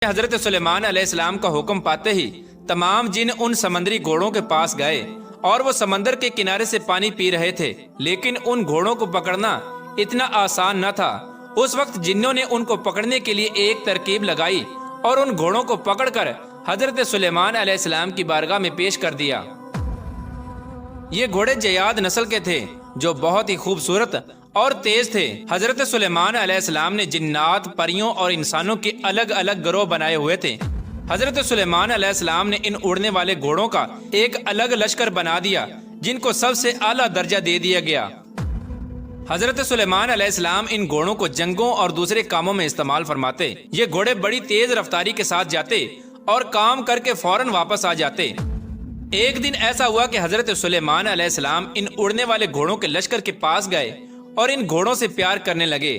حضرت سلیمان علیہ السلام کا حکم پاتے ہی تمام جن ان سمندری گھوڑوں کے پاس گئے اور وہ سمندر کے کنارے سے پانی پی رہے تھے، لیکن ان گھوڑوں کو پکڑنا اتنا آسان نہ تھا۔ اس وقت جنوں نے ان کو پکڑنے کے لیے ایک ترکیب لگائی اور ان گھوڑوں کو پکڑ کر حضرت سلیمان علیہ السلام کی بارگاہ میں پیش کر دیا۔ یہ گھوڑے جیاد نسل کے تھے جو بہت ہی خوبصورت اور تیز تھے۔ حضرت سلیمان علیہ السلام نے جنات، پریوں اور انسانوں کے الگ الگ گروہ بنائے ہوئے تھے۔ حضرت سلیمان علیہ السلام نے ان اڑنے والے گھوڑوں کا ایک الگ لشکر بنا دیا جن کو سب سے اعلیٰ درجہ دے دیا گیا۔ حضرت سلیمان علیہ السلام ان گھوڑوں کو جنگوں اور دوسرے کاموں میں استعمال فرماتے۔ یہ گھوڑے بڑی تیز رفتاری کے ساتھ جاتے اور کام کر کے فوراً واپس آ جاتے۔ ایک دن ایسا ہوا کہ حضرت سلیمان علیہ السلام ان اڑنے والے گھوڑوں کے لشکر کے پاس گئے اور ان گھوڑوں سے پیار کرنے لگے۔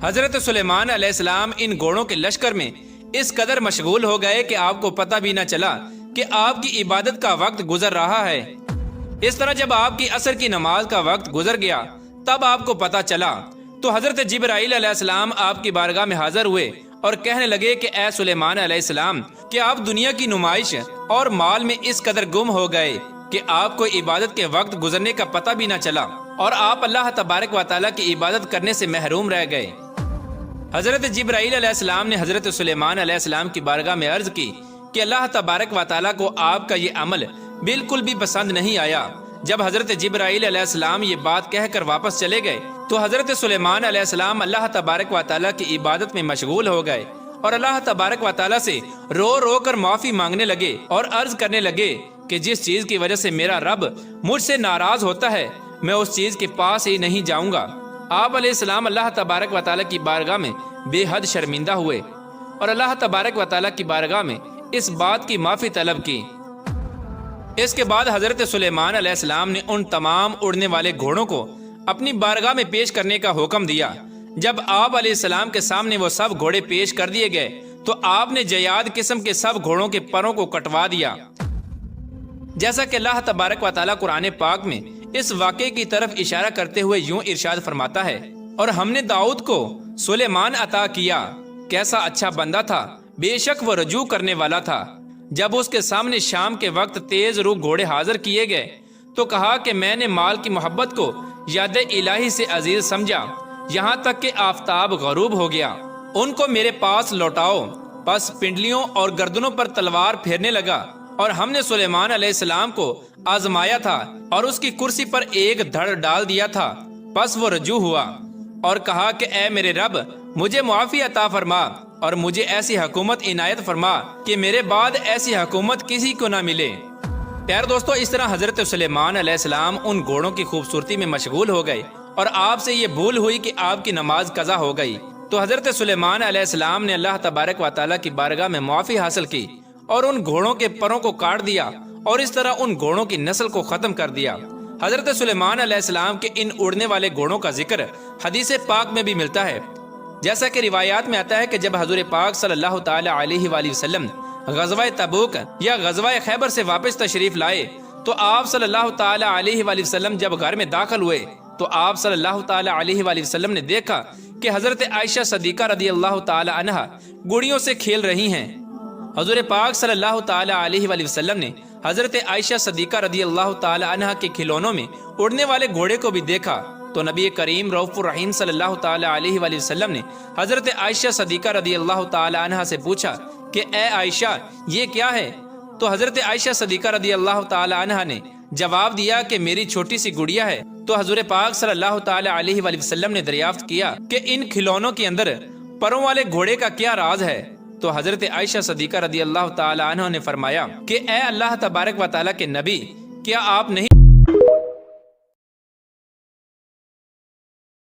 حضرت سلیمان علیہ السلام ان گھوڑوں کے لشکر میں اس قدر مشغول ہو گئے کہ آپ کو پتہ بھی نہ چلا کہ آپ کی عبادت کا وقت گزر رہا ہے۔ اس طرح جب آپ کی عصر کی نماز کا وقت گزر گیا تب آپ کو پتہ چلا تو حضرت جبرائیل علیہ السلام آپ کی بارگاہ میں حاضر ہوئے اور کہنے لگے کہ اے سلیمان علیہ السلام، کہ آپ دنیا کی نمائش اور مال میں اس قدر گم ہو گئے کہ آپ کو عبادت کے وقت گزرنے کا پتہ بھی نہ چلا اور آپ اللہ تبارک و تعالیٰ کی عبادت کرنے سے محروم رہ گئے۔ حضرت جبرائیل علیہ السلام نے حضرت سلیمان علیہ السلام کی بارگاہ میں عرض کی کہ اللہ تبارک و تعالیٰ کو آپ کا یہ عمل بالکل بھی پسند نہیں آیا۔ جب حضرت جبرائیل علیہ السلام یہ بات کہہ کر واپس چلے گئے تو حضرت سلیمان علیہ السلام اللہ تبارک و تعالیٰ کی عبادت میں مشغول ہو گئے اور اللہ تبارک و تعالیٰ سے رو رو کر معافی مانگنے لگے اور عرض کرنے لگے کہ جس چیز کی وجہ سے میرا رب مجھ سے ناراض ہوتا ہے میں اس چیز کے پاس ہی نہیں جاؤں گا۔ آپ علیہ السلام اللہ تبارک و تعالیٰ کی بارگاہ میں بے حد شرمندہ ہوئے اور اللہ تبارک و تعالیٰ کی بارگاہ میں اس بات کی معافی طلب کی۔ اس کے بعد حضرت سلیمان علیہ السلام نے ان تمام اڑنے والے گھوڑوں کو اپنی بارگاہ میں پیش کرنے کا حکم دیا۔ جب آپ علیہ السلام کے سامنے وہ سب گھوڑے پیش کر دیے گئے تو آپ نے جیاد قسم کے سب گھوڑوں کے پروں کو کٹوا دیا، جیسا کہ اللہ تبارک و تعالیٰ قرآن پاک میں اس واقعے کی طرف اشارہ کرتے ہوئے یوں ارشاد فرماتا ہے، اور ہم نے داؤد کو سلیمان عطا کیا، کیسا اچھا بندہ تھا، بے شک وہ رجوع کرنے والا تھا۔ جب اس کے سامنے شام کے وقت تیز رو گھوڑے حاضر کیے گئے تو کہا کہ میں نے مال کی محبت کو یاد الہی سے عزیز سمجھا، یہاں تک کہ آفتاب غروب ہو گیا، ان کو میرے پاس لوٹاؤ۔ پس پنڈلیوں اور گردنوں پر تلوار پھیرنے لگا اور ہم نے سلیمان علیہ السلام کو آزمایا تھا اور اس کی کرسی پر ایک دھڑ ڈال دیا تھا۔ پس وہ رجوع ہوا اور کہا کہ اے میرے رب، مجھے معافی عطا فرما اور مجھے ایسی حکومت عنایت فرما کہ میرے بعد ایسی حکومت کسی کو نہ ملے۔ پیارے دوستو، اس طرح حضرت سلیمان علیہ السلام ان گھوڑوں کی خوبصورتی میں مشغول ہو گئے اور آپ سے یہ بھول ہوئی کہ آپ کی نماز قضا ہو گئی تو حضرت سلیمان علیہ السلام نے اللہ تبارک و تعالیٰ کی بارگاہ میں معافی حاصل کی اور ان گھوڑوں کے پروں کو کاٹ دیا اور اس طرح ان گھوڑوں کی نسل کو ختم کر دیا۔ حضرت سلیمان علیہ السلام کے ان اڑنے والے گھوڑوں کا ذکر حدیث پاک میں بھی ملتا ہے، جیسا کہ روایات میں آتا ہے کہ جب حضور پاک صلی اللہ تعالی علیہ وآلہ وسلم غزوہ تبوک یا غزوہ خیبر سے واپس تشریف لائے تو آپ صلی اللہ تعالی علیہ وآلہ وسلم جب گھر میں داخل ہوئے تو آپ صلی اللہ تعالی علیہ وآلہ وسلم نے دیکھا کہ حضرت عائشہ صدیقہ رضی اللہ تعالی عنہا گڑیوں سے کھیل رہی ہیں۔ حضور پاک صلی اللہ تعالی علیہ وآلہ وسلم نے حضرت عائشہ صدیقہ رضی اللہ تعالی عنہا کے کھلونوں میں اڑنے والے گھوڑے کو بھی دیکھا تو نبی کریم رؤوف الرحیم صلی اللہ تعالی علیہ وآلہ وسلم نے حضرت عائشہ صدیقہ رضی اللہ تعالی عنہا سے پوچھا کہ اے عائشہ، یہ کیا ہے؟ تو حضرت عائشہ صدیقہ رضی اللہ تعالی عنہا نے جواب دیا کہ میری چھوٹی سی گڑیا ہے۔ تو حضور پاک صلی اللہ تعالی علیہ وآلہ وسلم نے دریافت کیا کہ ان کھلونوں کے اندر پروں والے گھوڑے کا کیا راز ہے؟ تو حضرت عائشہ صدیقہ رضی اللہ تعالی عنہ نے فرمایا کہ اے اللہ تبارک و تعالیٰ کے نبی، کیا آپ نہیں